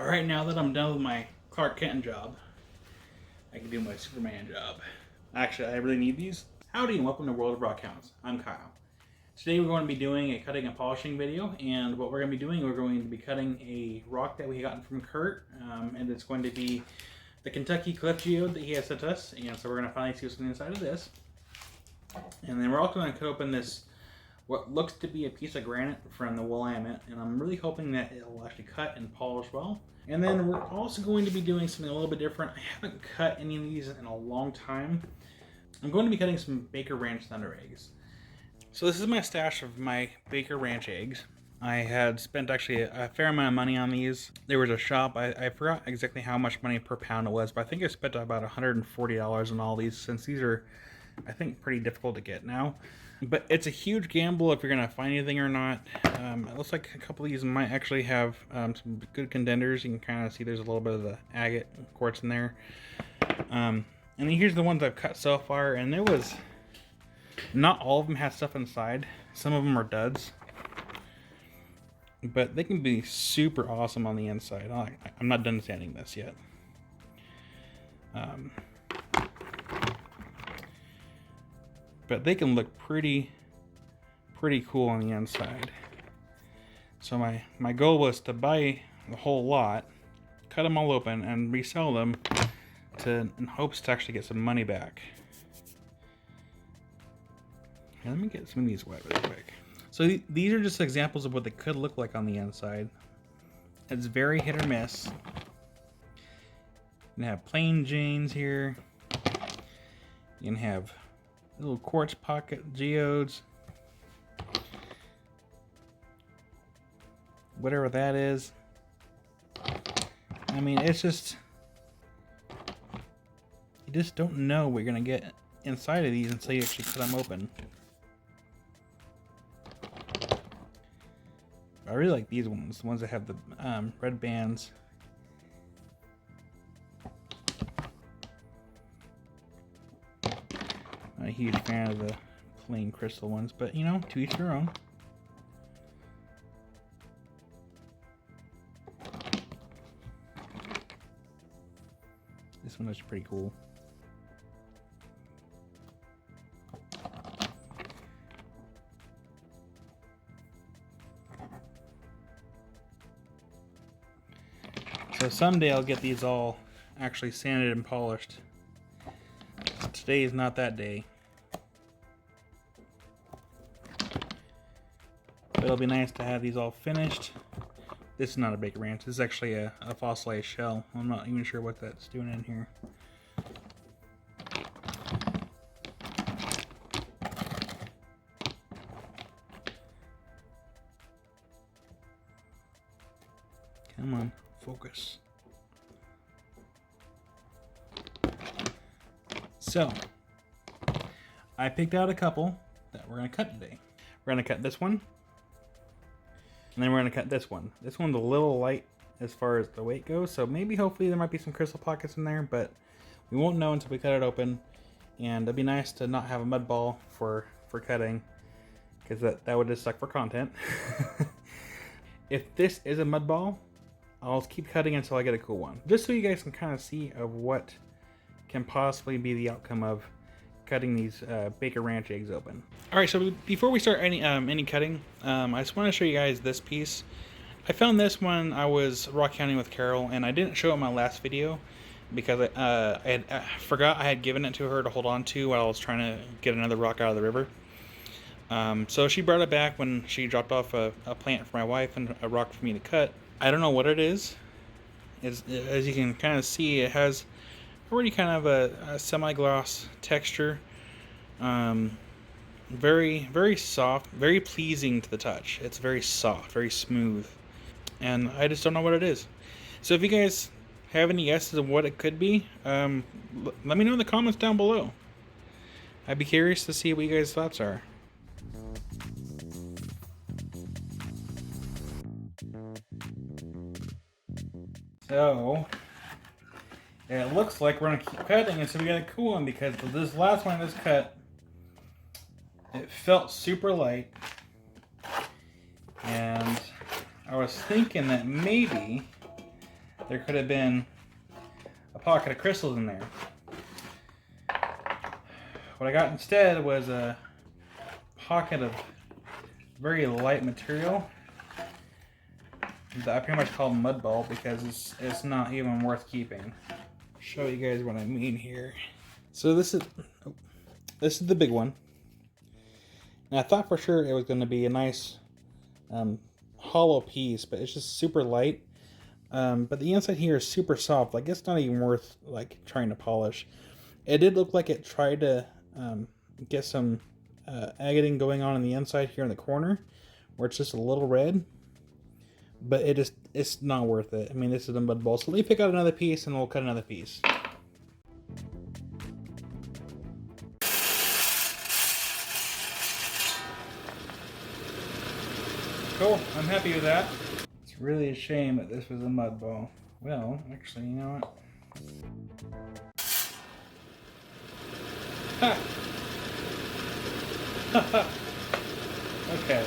Alright, now that I'm done with my Clark Kent job, I can do my Superman job. Actually, I really need these. Howdy and welcome to World of Rockhounds. I'm Kyle. Today we're going to be doing a cutting and polishing video, and what we're going to be doing, we're going to be cutting a rock that we gotten from Kurt, and it's going to be the Kentucky Geode that he has sent us, and so we're going to finally see what's inside of this. And then we're also going to cut open this, what looks to be a piece of granite from the Willamette, and I'm really hoping that it'll actually cut and polish well. And then we're also going to be doing something a little bit different. I haven't cut any of these in a long time. I'm going to be cutting some Baker Ranch Thundereggs. So this is my stash of my Baker Ranch eggs. I had spent actually a fair amount of money on these. There was a shop, I forgot exactly how much money per pound it was, but I think I spent about $140 on all these, since these are, I think, pretty difficult to get now. But it's a huge gamble if you're going to find anything or not. It looks like a couple of these might actually have some good contenders. You can kind of see there's a little bit of the agate quartz in there. And then here's the ones I've cut so far, and there was... not all of them have stuff inside. Some of them are duds. But they can be super awesome on the inside. I'm not done sanding this yet. But they can look pretty cool on the inside. So my goal was to buy the whole lot, cut them all open, and resell them in hopes to actually get some money back. Let me get some of these wet really quick. So these are just examples of what they could look like on the inside. It's very hit or miss. You can have plain Janes here. You can have little quartz pocket geodes. Whatever that is. I mean, it's just... you just don't know what you're going to get inside of these until you actually cut them open. I really like these ones, the ones that have the red bands. Not a huge fan of the plain crystal ones, but you know, to each their own. This one looks pretty cool. So someday I'll get these all actually sanded and polished. Today is not that day. But it'll be nice to have these all finished. This is not a Baker Ranch. This is actually a fossilized shell. I'm not even sure what that's doing in here. Come on. Focus. So, I picked out a couple that we're going to cut today. We're going to cut this one, and then we're going to cut this one. This one's a little light as far as the weight goes, so maybe hopefully there might be some crystal pockets in there, but we won't know until we cut it open. And it'd be nice to not have a mud ball for cutting, because that would just suck for content. If this is a mud ball, I'll keep cutting until I get a cool one, just so you guys can kind of see of what can possibly be the outcome of cutting these Baker Ranch eggs open. All right, so before we start any cutting, I just want to show you guys this piece. I found this when I was rock hounding with Carol, and I didn't show it in my last video because I forgot I had given it to her to hold on to while I was trying to get another rock out of the river. So she brought it back when she dropped off a plant for my wife and a rock for me to cut. I don't know what it is. As you can kind of see, it has already kind of a semi-gloss texture. Very soft, very pleasing to the touch. It's very soft, very smooth. And I just don't know what it is. So if you guys have any guesses of what it could be, let me know in the comments down below. I'd be curious to see what you guys' thoughts are. So, it looks like we're going to keep cutting until we get a cool one, because this last one I just cut, it felt super light. And I was thinking that maybe there could have been a pocket of crystals in there. What I got instead was a pocket of very light material that I pretty much call mud ball because it's not even worth keeping. Show you guys what I mean here. So this is the big one. And I thought for sure it was going to be a nice hollow piece, but it's just super light. But the inside here is super soft. Like, it's not even worth like trying to polish. It did look like it tried to get some agating going on in the inside here in the corner, where it's just a little red. But it's not worth it. I mean, this is a mud ball. So let me pick out another piece and we'll cut another piece. Cool, I'm happy with that. It's really a shame that this was a mud ball. Well, actually, you know what? Ha! Okay.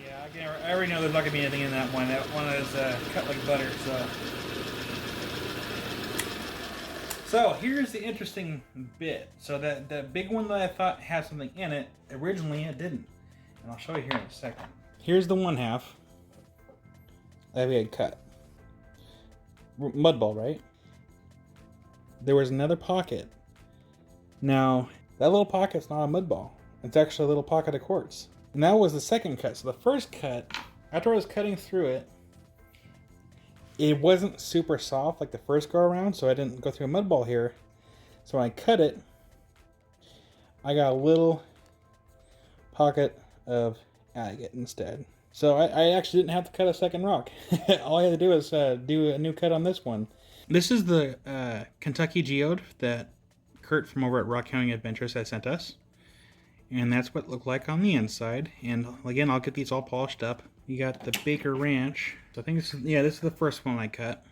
Yeah, again, I already know there's not going to be anything in that one. That one is cut like butter, So here's the interesting bit. So that big one that I thought had something in it, originally it didn't. And I'll show you here in a second. Here's the one half that we had cut. Mud ball, right? There was another pocket. Now, that little pocket's not a mud ball. It's actually a little pocket of quartz. And that was the second cut. So the first cut, after I was cutting through it, it wasn't super soft like the first go around, so I didn't go through a mud ball here. So when I cut it, I got a little pocket of agate instead. So I actually didn't have to cut a second rock. All I had to do was do a new cut on this one. This is the Kentucky Geode that Kurt from over at Rock.Hounding.Adventures has sent us. And that's what it looked like on the inside. And again, I'll get these all polished up. You got the Baker Ranch. So I think this is the first one I cut.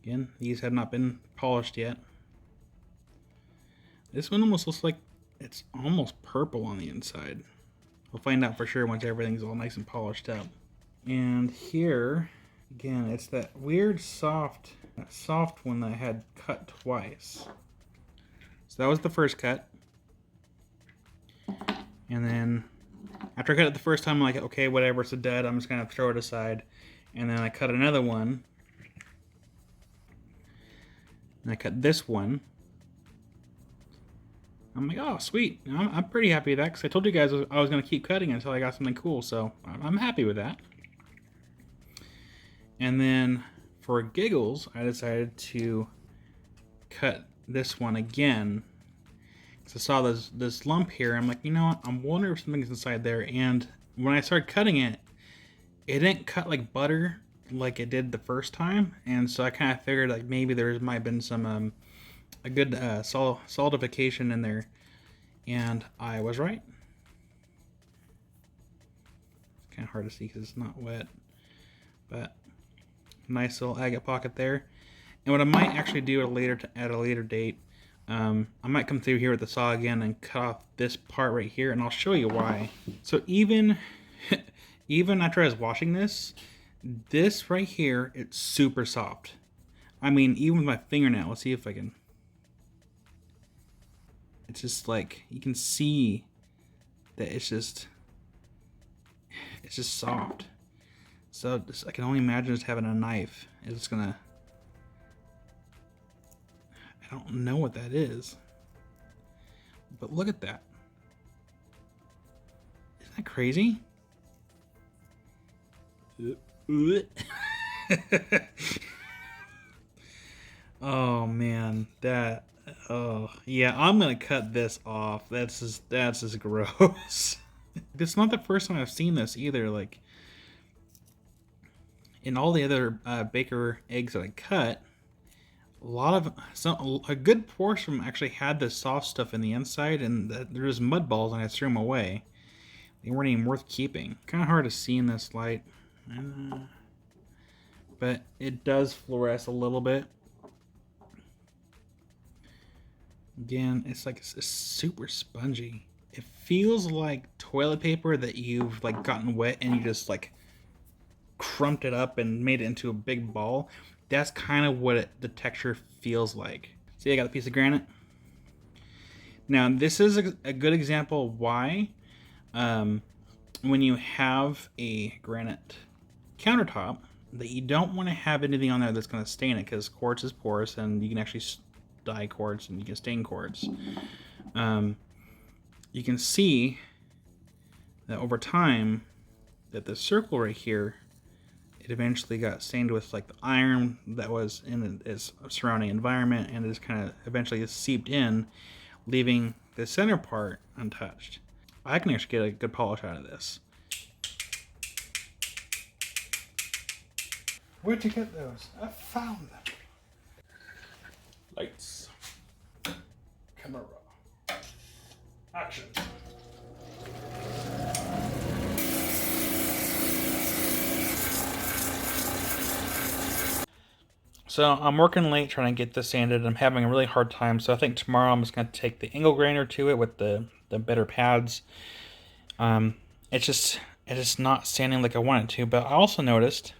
Again, these have not been polished yet. This one almost looks like it's almost purple on the inside. We'll find out for sure once everything's all nice and polished up. And here, again, it's that weird soft one that I had cut twice. So that was the first cut. And then after I cut it the first time, I'm like, okay, whatever, it's a dud. I'm just going to throw it aside. And then I cut another one. And I cut this one. I'm like, oh, sweet. I'm pretty happy with that because I told you guys I was going to keep cutting until I got something cool. So I'm happy with that. And then for giggles, I decided to cut this one again. So I saw this lump here. I'm like, you know what? I'm wondering if something's inside there. And when I started cutting it, it didn't cut like butter like it did the first time. And so I kind of figured like maybe there might have been some a good solidification in there. And I was right. It's kind of hard to see because it's not wet. But nice little agate pocket there. And what I might actually do at a later date, I might come through here with the saw again and cut off this part right here, and I'll show you why. So even after I was washing this right here, it's super soft. I mean, even with my fingernail, let's see if I can. It's just like, you can see that it's just soft. So I can only imagine just having a knife. It's gonna, I don't know what that is. But look at that. Isn't that crazy? Oh man, oh yeah, I'm gonna cut this off. That's just gross. It's not the first time I've seen this either. Like, in all the other Baker eggs that I cut, a good portion of them actually had the soft stuff in the inside, and there was mud balls, and I threw them away. They weren't even worth keeping. Kind of hard to see in this light, but it does fluoresce a little bit. Again, it's like it's super spongy. feels like toilet paper that you've like gotten wet and you just like crumped it up and made it into a big ball. That's kind of what the texture feels like. See, I got a piece of granite. Now, this is a good example of why when you have a granite countertop that you don't want to have anything on there that's going to stain it, because quartz is porous and you can actually dye quartz and you can stain quartz. You can see that over time that the circle right here, it eventually got stained with like the iron that was in its surrounding environment, and it just kind of eventually seeped in, leaving the center part untouched. I can actually get a good polish out of this. Where'd you get those? I found them. Lights. Camera. Action. So I'm working late trying to get this sanded. I'm having a really hard time, so I think tomorrow I'm just going to take the angle grinder to it with the better pads. It's just not sanding like I want it to. But I also noticed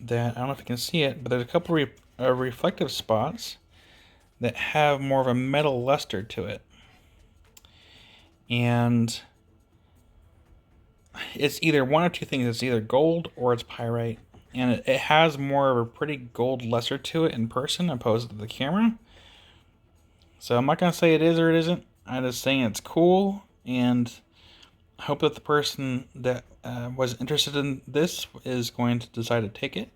that, I don't know if you can see it, but there's a couple reflective spots that have more of a metal luster to it. And it's either one of two things. It's either gold or it's pyrite. And it has more of a pretty gold luster to it in person opposed to the camera. So I'm not going to say it is or it isn't. I'm just saying it's cool, and I hope that the person that was interested in this is going to decide to take it.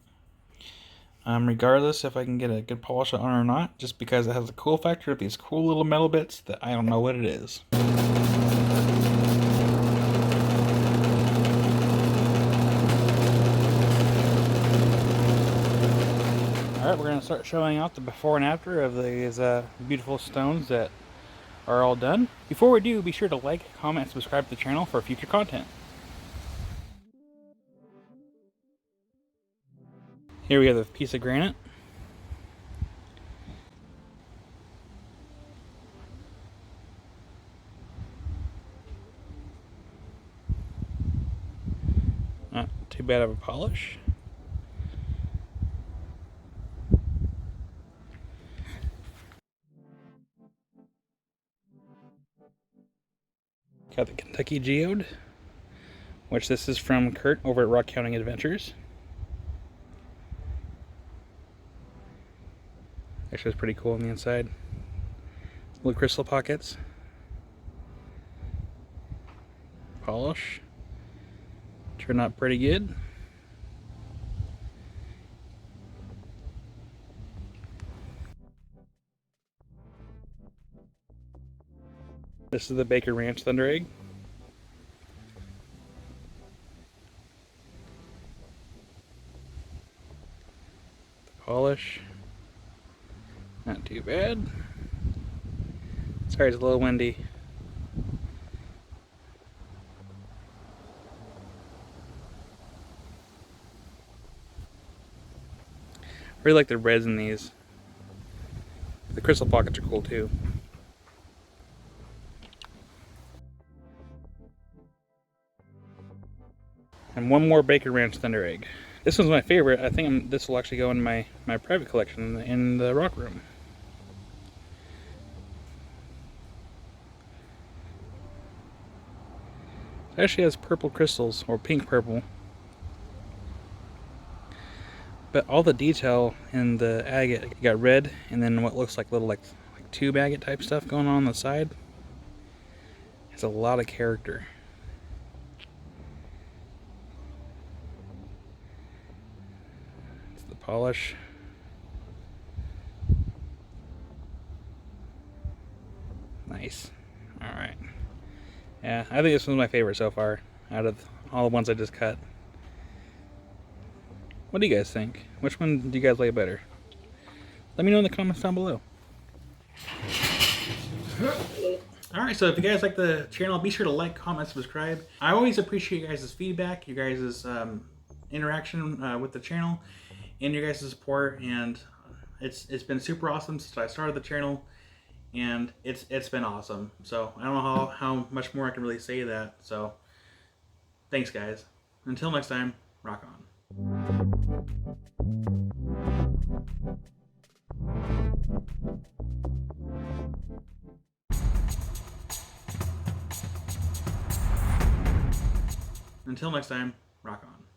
Regardless if I can get a good polish on or not, just because it has a cool factor of these cool little metal bits that I don't know what it is. Alright, we're going to start showing out the before and after of these beautiful stones that are all done. Before we do, be sure to like, comment, and subscribe to the channel for future content. Here we have a piece of granite. Not too bad of a polish. Got the Kentucky Geode, which this is from Kurt over at Rock.Hounding.Adventures. Actually, it's pretty cool on the inside. Little crystal pockets. Polish. Turned out pretty good. This is the Baker Ranch Thunderegg. The polish. Not too bad. Sorry, it's a little windy. I really like the reds in these. The crystal pockets are cool too. And one more Baker Ranch Thunderegg. This one's my favorite. I think this will actually go in my private collection in the rock room. It actually has purple crystals, or pink purple. But all the detail in the agate, you got red, and then what looks like little like tube agate type stuff going on the side. It's a lot of character. It's the polish. Nice. Alright. Yeah, I think this one's my favorite so far, out of all the ones I just cut. What do you guys think? Which one do you guys like better? Let me know in the comments down below. Alright, so if you guys like the channel, be sure to like, comment, subscribe. I always appreciate you guys' feedback, you guys' interaction with the channel, and your guys' support. And it's been super awesome since I started the channel. and it's been awesome. So I don't know how much more I can really say that. So thanks, guys. Until next time, rock on. Until next time, rock on.